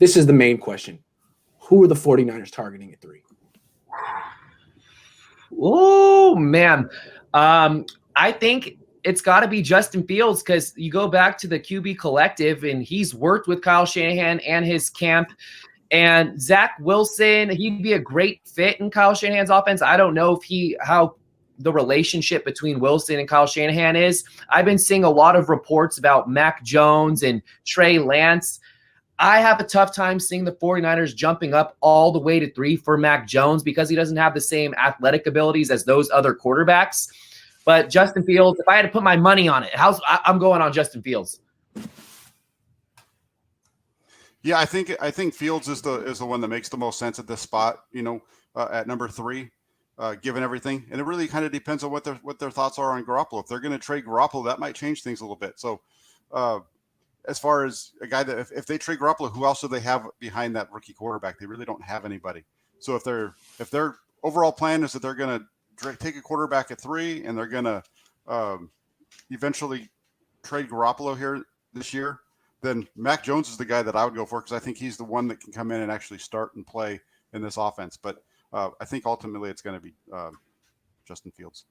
this is the main question. Who are the 49ers targeting at 3? Oh, man. I think it's got to be Justin Fields, because you go back to the QB collective, and he's worked with Kyle Shanahan and his camp. And Zach Wilson, he'd be a great fit in Kyle Shanahan's offense. I don't know how the relationship between Wilson and Kyle Shanahan is. I've been seeing a lot of reports about Mac Jones and Trey Lance. I have a tough time seeing the 49ers jumping up all the way to 3 for Mac Jones, because he doesn't have the same athletic abilities as those other quarterbacks. But Justin Fields, if I had to put my money on it, I'm going on Justin Fields. Yeah, I think Fields is the one that makes the most sense at this spot. At number 3, given everything, and it really kind of depends on what their thoughts are on Garoppolo. If they're going to trade Garoppolo, that might change things a little bit. So, as far as a guy that if they trade Garoppolo, who else do they have behind that rookie quarterback? They really don't have anybody. So if their overall plan is that they're going to take a quarterback at 3 and they're going to eventually trade Garoppolo here this year, then Mac Jones is the guy that I would go for, because I think he's the one that can come in and actually start and play in this offense. But I think ultimately it's going to be Justin Fields.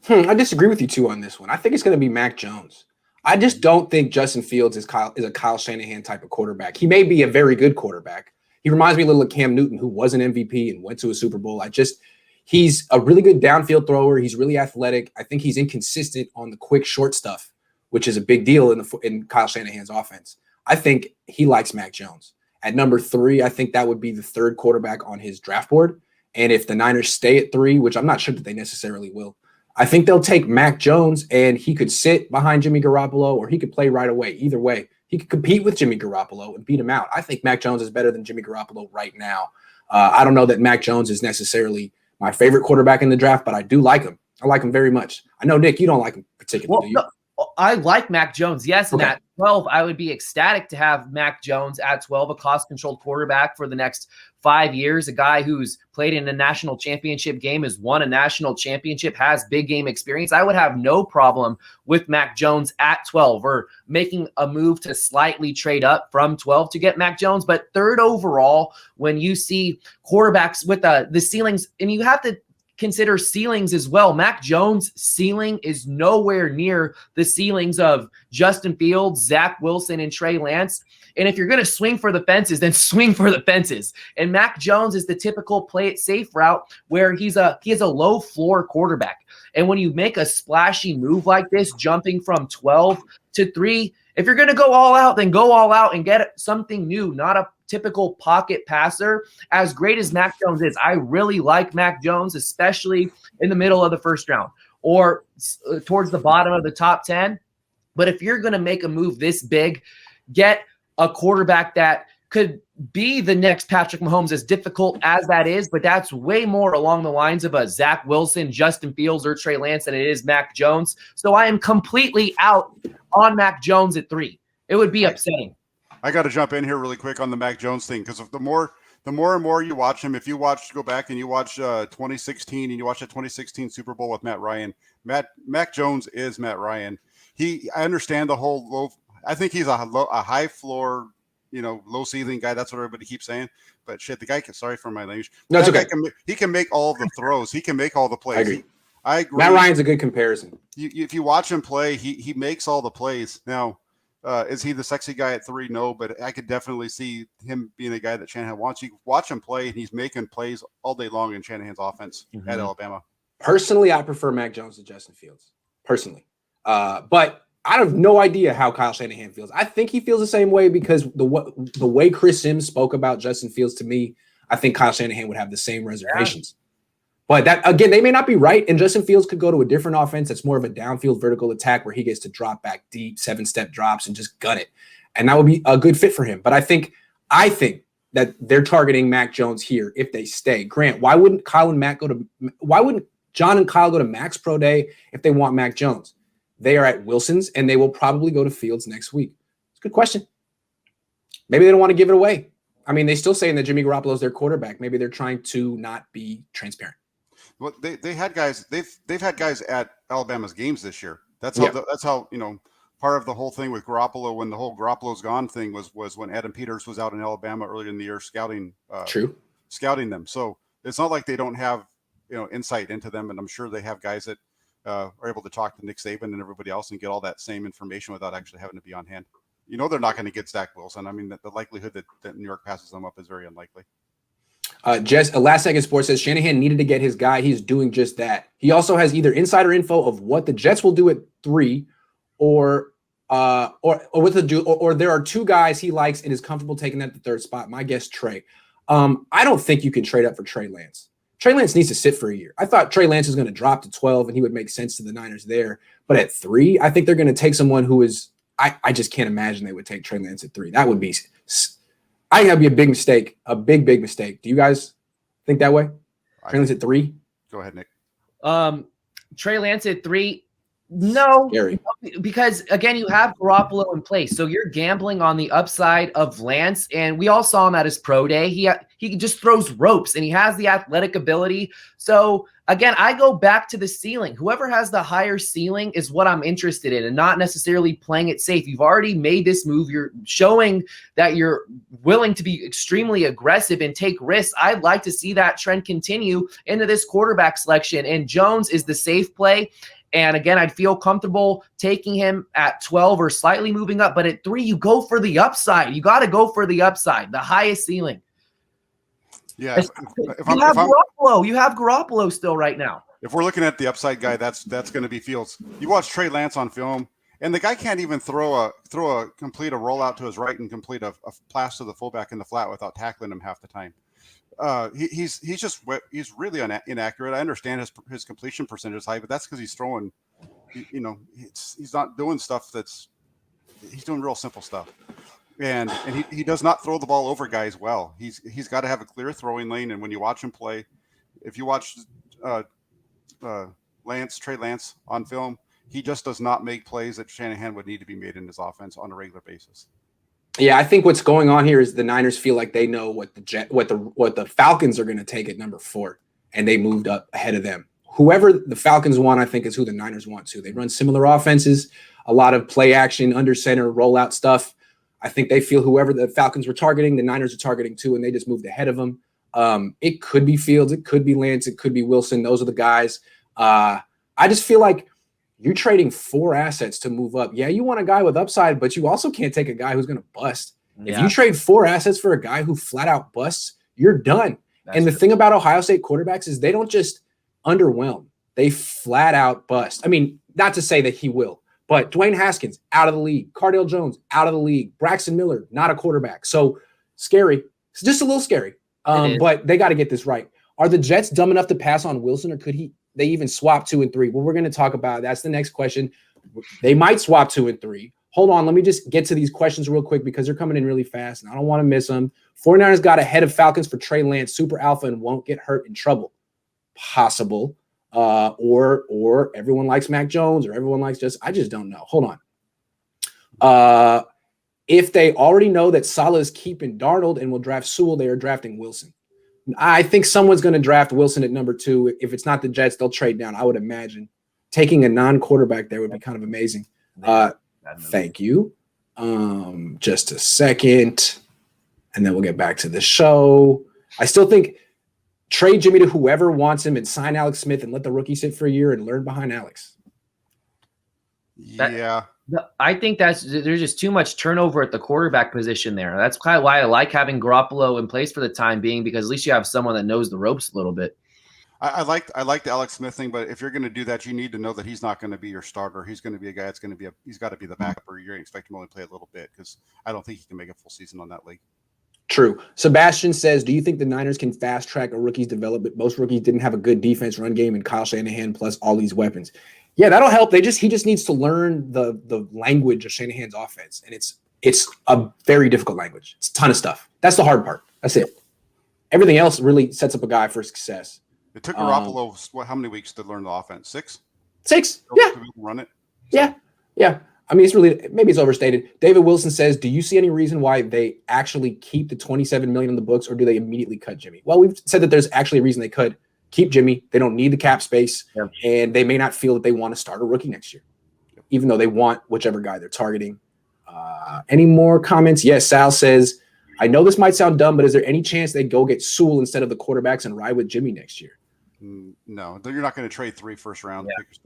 I disagree with you two on this one. I think it's going to be Mac Jones. I just don't think Justin Fields is a Kyle Shanahan type of quarterback. He may be a very good quarterback. He reminds me a little of Cam Newton, who was an MVP and went to a Super Bowl. He's a really good downfield thrower. He's really athletic. I think he's inconsistent on the quick, short stuff, which is a big deal in Kyle Shanahan's offense. I think he likes Mac Jones. At number 3, I think that would be the 3rd quarterback on his draft board. And if the Niners stay at 3, which I'm not sure that they necessarily will, I think they'll take Mac Jones, and he could sit behind Jimmy Garoppolo, or he could play right away. Either way, he could compete with Jimmy Garoppolo and beat him out. I think Mac Jones is better than Jimmy Garoppolo right now. I don't know that Mac Jones is necessarily my favorite quarterback in the draft, but I do like him. I like him very much. I know, Nick, you don't like him particularly, do you? No, I like Mac Jones, yes. Okay. And at 12, I would be ecstatic to have Mac Jones at 12, a cost-controlled quarterback for the next 5 years, a guy who's played in a national championship game, has won a national championship, has big game experience. I would have no problem with Mac Jones at 12, or making a move to slightly trade up from 12 to get Mac Jones. But 3rd overall, when you see quarterbacks with the ceilings, and you have to consider ceilings as well. Mac Jones' ceiling is nowhere near the ceilings of Justin Fields, Zach Wilson, and Trey Lance. And if you're going to swing for the fences, then swing for the fences. And Mac Jones is the typical play it safe route, where he is a low floor quarterback. And when you make a splashy move like this, jumping from 12 to 3, if you're going to go all out, then go all out and get something new, not a typical pocket passer. As great as Mac Jones is, I really like Mac Jones, especially in the middle of the 1st round or towards the bottom of the top 10. But if you're going to make a move this big, get a quarterback that could be the next Patrick Mahomes, as difficult as that is, but that's way more along the lines of a Zach Wilson, Justin Fields, or Trey Lance than it is Mac Jones. So I am completely out on Mac Jones at 3. It would be upsetting. I got to jump in here really quick on the Mac Jones thing, because the more and more you watch him, if you go back and you watch 2016 and you watch that 2016 Super Bowl with Matt Ryan, Mac Jones is Matt Ryan. I understand the whole low. I think he's a high floor, low ceiling guy. That's what everybody keeps saying. But shit, the guy sorry for my language. No, it's okay. He can make all the throws. He can make all the plays. I agree. Matt Ryan's a good comparison. If you watch him play, he makes all the plays. Now, is he the sexy guy at 3? No, but I could definitely see him being a guy that Shanahan wants. You watch him play, and he's making plays all day long in Shanahan's offense at Alabama. Personally, I prefer Mac Jones to Justin Fields. Personally. But I have no idea how Kyle Shanahan feels. I think he feels the same way, because the way Chris Sims spoke about Justin Fields to me, I think Kyle Shanahan would have the same reservations. Yeah. But that, again, they may not be right, and Justin Fields could go to a different offense that's more of a downfield vertical attack, where he gets to drop back deep, 7-step drops, and just gun it. And that would be a good fit for him. But I think that they're targeting Mac Jones here if they stay. Grant, why wouldn't John and Kyle go to Mac's Pro Day if they want Mac Jones? They are at Wilson's, and they will probably go to Fields next week. It's a good question. Maybe they don't want to give it away. I mean, they still saying that Jimmy Garoppolo is their quarterback. Maybe they're trying to not be transparent. Well, they had guys. They've had guys at Alabama's games this year. That's how part of the whole thing with Garoppolo when the whole Garoppolo's gone thing was when Adam Peters was out in Alabama earlier in the year scouting them. So it's not like they don't have insight into them, and I'm sure they have guys that are able to talk to Nick Saban and everybody else and get all that same information without actually having to be on hand. They're not going to get Zach Wilson. I mean, the likelihood that New York passes them up is very unlikely. Jess, Last Second Sports says Shanahan needed to get his guy. He's doing just that. He also has either insider info of what the Jets will do at 3, or what to do, or there are 2 guys he likes and is comfortable taking at the 3rd spot. My guess, Trey. I don't think you can trade up for Trey Lance. Trey Lance needs to sit for a year. I thought Trey Lance was going to drop to 12 and he would make sense to the Niners there. But at 3, I think they're going to take someone who is – I just can't imagine they would take Trey Lance at 3. That would be – I think that would be a big mistake, a big, big mistake. Do you guys think that way? Trey Lance at 3? Go ahead, Nick. Trey Lance at 3. No, Scary. Because again, you have Garoppolo in place, so you're gambling on the upside of Lance, and we all saw him at his pro day. He just throws ropes, and he has the athletic ability. So again, I go back to the ceiling. Whoever has the higher ceiling is what I'm interested in, and not necessarily playing it safe. You've already made this move. You're showing that you're willing to be extremely aggressive and take risks. I'd like to see that trend continue into this quarterback selection, and Jones is the safe play. And again, I'd feel comfortable taking him at 12 or slightly moving up. But at 3, you go for the upside. You got to go for the upside, the highest ceiling. Yeah. You have Garoppolo still right now. If we're looking at the upside guy, that's going to be Fields. You watch Trey Lance on film, and the guy can't even complete a rollout to his right and complete a pass to the fullback in the flat without tackling him half the time. He's really inaccurate. I understand his completion percentage is high, but that's because he's throwing, he's not doing stuff he's doing real simple stuff. And he does not throw the ball over guys well. He's got to have a clear throwing lane. And when you watch him play, if you watch Trey Lance on film, he just does not make plays that Shanahan would need to be made in his offense on a regular basis. Yeah, I think what's going on here is the Niners feel like they know what the Falcons are going to take at number 4, and they moved up ahead of them. Whoever the Falcons want, I think, is who the Niners want to. They run similar offenses, a lot of play action, under center, rollout stuff. I think they feel whoever the Falcons were targeting, the Niners are targeting too, and they just moved ahead of them. It could be Fields, it could be Lance, it could be Wilson. Those are the guys. I just feel like you're trading 4 assets to move up. Yeah, you want a guy with upside, but you also can't take a guy who's going to bust. Yeah. If you trade 4 assets for a guy who flat out busts, you're done. And the thing about Ohio State quarterbacks is they don't just underwhelm. They flat out bust. I mean, not to say that he will, but Dwayne Haskins, out of the league. Cardale Jones, out of the league. Braxton Miller, not a quarterback. So scary. It's just a little scary. But they got to get this right. Are the Jets dumb enough to pass on Wilson, or could they even swap 2 and 3? Well, we're going to talk about it. That's the next question. They might swap 2 and 3. Hold on. Let me just get to these questions real quick because they're coming in really fast, and I don't want to miss them. 49ers got ahead of Falcons for Trey Lance, super alpha, and won't get hurt in trouble. Possible. Or everyone likes Mac Jones, or everyone likes I just don't know. Hold on. If they already know that Saleh is keeping Darnold and will draft Sewell, they are drafting Wilson. I think someone's going to draft Wilson at number 2. If it's not the Jets, they'll trade down, I would imagine. Taking a non-quarterback there would be kind of amazing. Thank you. Just a second, and then we'll get back to the show. I still think trade Jimmy to whoever wants him and sign Alex Smith and let the rookie sit for a year and learn behind Alex. Yeah. I think there's just too much turnover at the quarterback position there. That's kind of why I like having Garoppolo in place for the time being, because at least you have someone that knows the ropes a little bit. I like the Alex Smith thing, but if you're going to do that, you need to know that he's not going to be your starter. He's going to be a guy that's going to be he's got to be the backup, or you're going to expect him to only play a little bit, because I don't think he can make a full season on that league. True. Sebastian says, do you think the Niners can fast track a rookie's development? Most rookies didn't have a good defense run game, and Kyle Shanahan plus all these weapons. Yeah, that'll help. He just needs to learn the language of Shanahan's offense, and it's a very difficult language. It's a ton of stuff. That's the hard part. That's it. Everything else really sets up a guy for success. It took Garoppolo how many weeks to learn the offense? 6? 6. Yeah. To run it. So. Yeah. I mean, maybe it's overstated. David Wilson says, do you see any reason why they actually keep the $27 million in the books, or do they immediately cut Jimmy? Well, we've said that there's actually a reason they could keep Jimmy. They don't need the cap space, and they may not feel that they want to start a rookie next year. even though they want whichever guy they're targeting. Any more comments? Yes, Sal says, I know this might sound dumb, but is there any chance they go get Sewell instead of the quarterbacks and ride with Jimmy next year? No, you're not going to trade 3 first-round pickers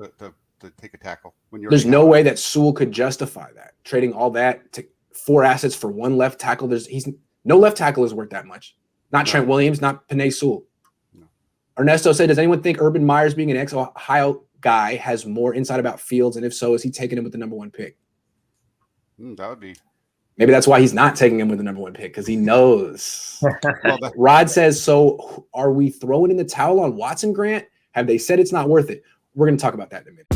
to take a tackle. There's no way that Sewell could justify that, trading all that to 4 assets for 1 left tackle. He's no left tackle is worth that much. Not Trent Williams, not Penei Sewell. No. Ernesto said, does anyone think Urban Meyer's being an ex-Ohio guy has more insight about Fields? And if so, is he taking him with the number 1 pick? That would be. Maybe that's why he's not taking him with the number 1 pick, because he knows. Rod says, so are we throwing in the towel on Watson, Grant? Have they said it's not worth it? We're going to talk about that in a minute.